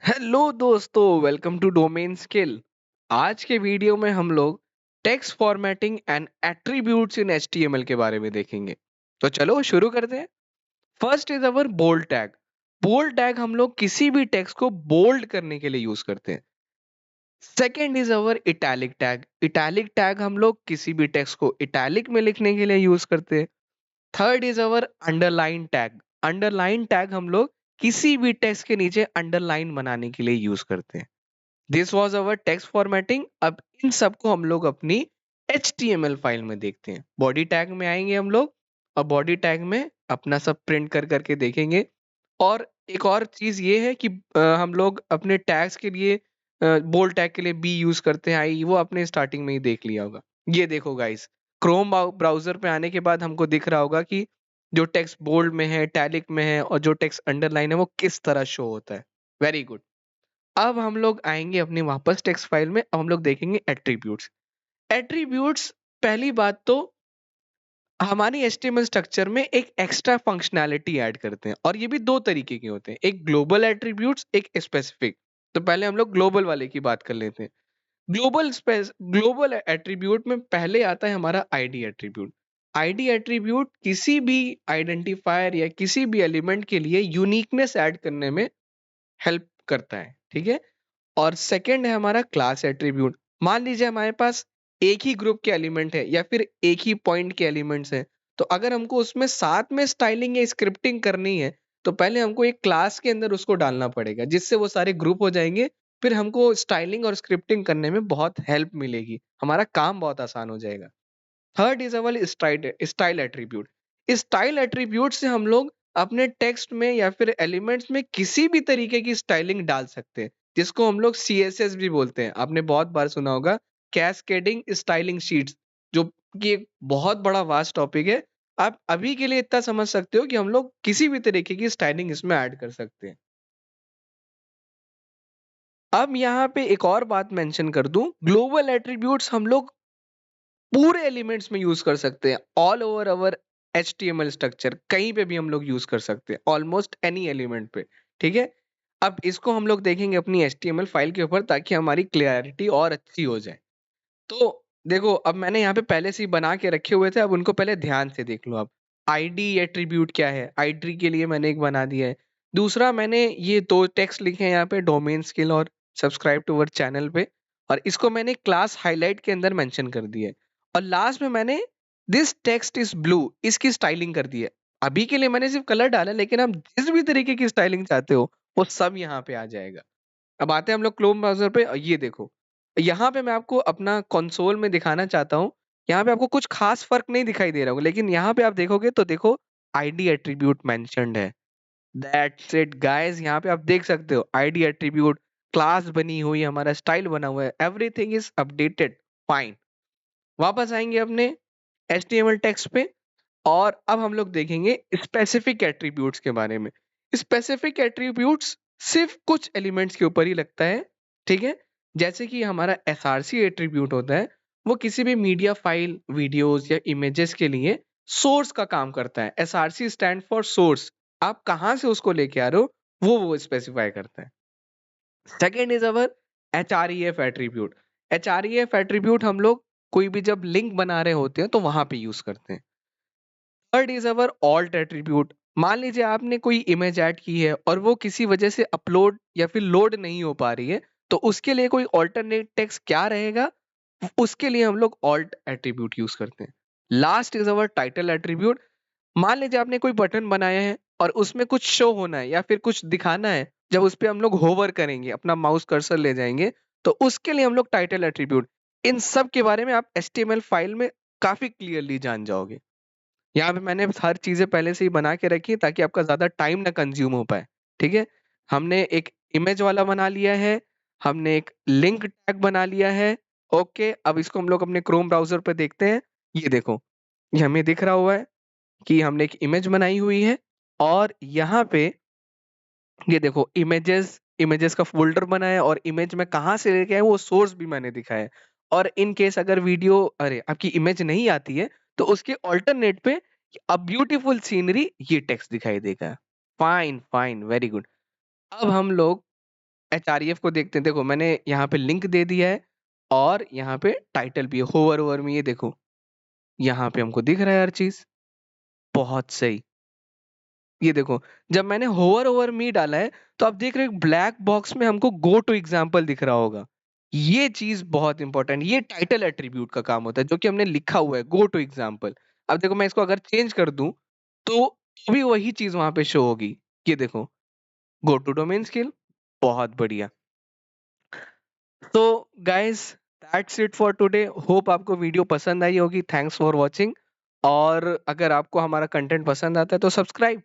Hello दोस्तों, welcome to domain skill. आज के वीडियो में हम लोग text formatting and attributes in HTML के बारे में देखेंगे। तो चलो शुरू करते हैं। First is our bold tag. Bold tag हम लोग किसी भी टेक्स्ट को बोल्ड करने के लिए यूज करते हैं। Second is our italic tag. Italic tag हम लोग किसी भी टेक्स्ट को इटैलिक में लिखने के लिए यूज करते हैं। Third is our underline tag. Underline tag हम लोग किसी भी टेक्स्ट के नीचे अंडरलाइन बनाने के लिए यूज करते हैं। This was our text formatting. अब इन सबको हम लोग अपनी HTML फाइल में देखते हैं। बॉडी टैग में आएंगे हम लोग और बॉडी टैग में अपना सब प्रिंट कर करके देखेंगे। और एक और चीज ये है कि हम लोग अपने टैग्स के लिए बोल्ड टैग के लिए बी यूज करते हैं। आई वो आपने स्टार्टिंग में ही देख लिया होगा। ये देखो गाइस, क्रोम ब्राउजर पे आने के बाद हमको दिख रहा होगा कि जो टेक्स्ट बोल्ड में है, टैलिक में है और जो टेक्स्ट अंडरलाइन है वो किस तरह शो होता है। Very good. अब हम लोग आएंगे अपनी वापस टेक्स्ट फाइल में। अब हम लोग देखेंगे एट्रीब्यूट्स। एट्रीब्यूट्स, पहली बात तो हमारी HTML स्ट्रक्चर में एक एक्स्ट्रा फंक्शनैलिटी ऐड करते हैं और ये भी दो तरीके के होते हैं, एक ग्लोबल एट्रीब्यूट्स, एक स्पेसिफिक। तो पहले हम लोग ग्लोबल वाले की बात कर लेते हैं। ग्लोबल एट्रीब्यूट में पहले आता है हमारा आईडी एट्रीब्यूट। आईडी एट्रीब्यूट किसी भी आइडेंटिफायर या किसी भी एलिमेंट के लिए यूनिकनेस ऐड करने में हेल्प करता है, ठीक है। और सेकंड है हमारा क्लास एट्रीब्यूट। मान लीजिए हमारे पास एक ही ग्रुप के एलिमेंट है या फिर एक ही पॉइंट के एलिमेंट्स हैं, तो अगर हमको उसमें साथ में स्टाइलिंग या स्क्रिप्टिंग करनी है तो पहले हमको एक क्लास के अंदर उसको डालना पड़ेगा, जिससे वो सारे ग्रुप हो जाएंगे। फिर हमको स्टाइलिंग और स्क्रिप्टिंग करने में बहुत हेल्प मिलेगी, हमारा काम बहुत आसान हो जाएगा। Third is our style attribute. Style attribute से हम लोग अपने टेक्स्ट में या फिर एलिमेंट्स में किसी भी तरीके की स्टाइलिंग डाल सकते हैं, जिसको हम लोग CSS भी बोलते हैं। आपने बहुत बार सुना होगा कैस्केडिंग स्टाइलिंग शीट्स, जो कि एक बहुत बड़ा वास्ट टॉपिक है। आप अभी के लिए इतना समझ सकते हो कि हम लोग किसी भी तरीके की स्टाइलिंग इसमें ऐड कर सकते हैं। अब यहाँ पे एक और बात मेंशन कर दूं, ग्लोबल एट्रीब्यूट्स हम लोग पूरे एलिमेंट्स में यूज कर सकते हैं। ऑल ओवर अवर HTML स्ट्रक्चर कहीं पे भी हम लोग यूज कर सकते हैं, ऑलमोस्ट एनी एलिमेंट पे, ठीक है। अब इसको हम लोग देखेंगे अपनी HTML फाइल के ऊपर, ताकि हमारी क्लियरिटी और अच्छी हो जाए। तो देखो, अब मैंने यहाँ पे पहले से ही बना के रखे हुए थे, अब उनको पहले ध्यान से देख लो। अब आईडी एट्रीब्यूट क्या है, आईडी के लिए मैंने एक बना दिया है। दूसरा, मैंने ये दो टेक्स्ट लिखे हैं यहाँ पे, डोमेन स्किल और सब्सक्राइब टू अवर चैनल पे, और इसको मैंने क्लास हाईलाइट के अंदर मेंशन कर दिया है। और लास्ट में मैंने दिस टेक्स्ट इज ब्लू, इसकी स्टाइलिंग कर दी है। अभी के लिए मैंने सिर्फ कलर डाला है, लेकिन आप जिस भी तरीके की स्टाइलिंग चाहते हो वो सब यहाँ पे आ जाएगा। अब आते हैं हम लोग क्रोम ब्राउज़र पे। ये देखो, यहाँ पे मैं आपको अपना कंसोल में दिखाना चाहता हूँ। यहाँ पे आपको कुछ खास फ़र्क नहीं दिखाई दे रहा होगा, लेकिन यहाँ पे आप देखोगे तो देखो, आईडी एट्रीब्यूट मेंशन्ड है। दैट्स इट गाइस, यहाँ पे आप देख सकते हो आईडी एट्रीब्यूट, क्लास बनी हुई है, हमारा स्टाइल बना हुआ है, एवरीथिंग इज अपडेटेड, फाइन। वापस आएंगे अपने HTML टेक्स्ट पे और अब हम लोग देखेंगे स्पेसिफिक एट्रीब्यूट्स के बारे में। स्पेसिफिक एट्रीब्यूट्स सिर्फ कुछ एलिमेंट्स के ऊपर ही लगता है, ठीक है। जैसे कि हमारा SRC एट्रीब्यूट होता है, वो किसी भी मीडिया फाइल, वीडियोस या इमेजेस के लिए सोर्स का काम करता है। SRC stand for source. आप कहाँ से उसको लेके आ रहे हो वो स्पेसिफाई करता है। Second is our HREF attribute. HREF attribute हम लोग कोई भी जब लिंक बना रहे होते हैं तो वहां पे यूज करते हैं। Third is our alt attribute. मान लीजिए आपने कोई इमेज ऐड की है और वो किसी वजह से अपलोड या फिर लोड नहीं हो पा रही है, तो उसके लिए कोई ऑल्टरनेट टेक्स्ट क्या रहेगा, उसके लिए हम लोग ऑल्ट एट्रीब्यूट यूज करते हैं। Last is our title attribute. मान लीजिए आपने कोई बटन बनाया है और उसमें कुछ शो होना है या फिर कुछ दिखाना है, जब उस पे हम लोग होवर करेंगे, अपना माउस कर्सर ले जाएंगे, तो उसके लिए हम लोग टाइटल एट्रीब्यूट। इन सब के बारे में आप HTML फाइल में काफी क्लियरली जान जाओगे। यहाँ पे मैंने हर चीजें पहले से ही बना के रखी है, ताकि आपका ज्यादा टाइम ना कंज्यूम हो पाए, ठीक है। हमने एक इमेज वाला बना लिया है, हमने एक लिंक टैग बना लिया है। ओके, अब इसको हम लोग अपने क्रोम ब्राउजर पे देखते हैं। ये देखो, ये हमें दिख रहा हुआ है कि हमने एक इमेज बनाई हुई है, और यहाँ पे ये देखो, इमेजेस इमेजेस का फोल्डर बना है, और इमेज में कहाँ से लेके आए वो सोर्स भी मैंने दिखाया है। और इन केस अगर वीडियो, अरे आपकी इमेज नहीं आती है, तो उसके ऑल्टरनेट पे अ ब्यूटीफुल सीनरी, ये टेक्स्ट दिखाई देगा। Fine fine, very good. अब हम लोग एचआरईएफ को देखते हैं, देखो मैंने यहाँ पे लिंक दे दिया है और यहाँ पे टाइटल भी है, होवर ओवर में, ये देखो यहाँ पे हमको दिख रहा है हर चीज। बहुत सही। ये देखो, जब मैंने होवर ओवर मी डाला है तो आप देख रहे हो ब्लैक बॉक्स में हमको गो टू एग्जाम्पल दिख रहा होगा। ये चीज बहुत इंपॉर्टेंट, ये टाइटल एट्रीब्यूट का काम होता है, जो कि हमने लिखा हुआ है गो टू एग्जाम्पल। अब देखो मैं इसको अगर चेंज कर दूं तो भी वही चीज वहां पे शो होगी। ये देखो, गो टू डोमेन स्किल। बहुत बढ़िया। तो guys, that's it for today. Hope आपको वीडियो पसंद आई होगी। Thanks for watching. और अगर आपको हमारा कंटेंट पसंद आता है तो सब्सक्राइब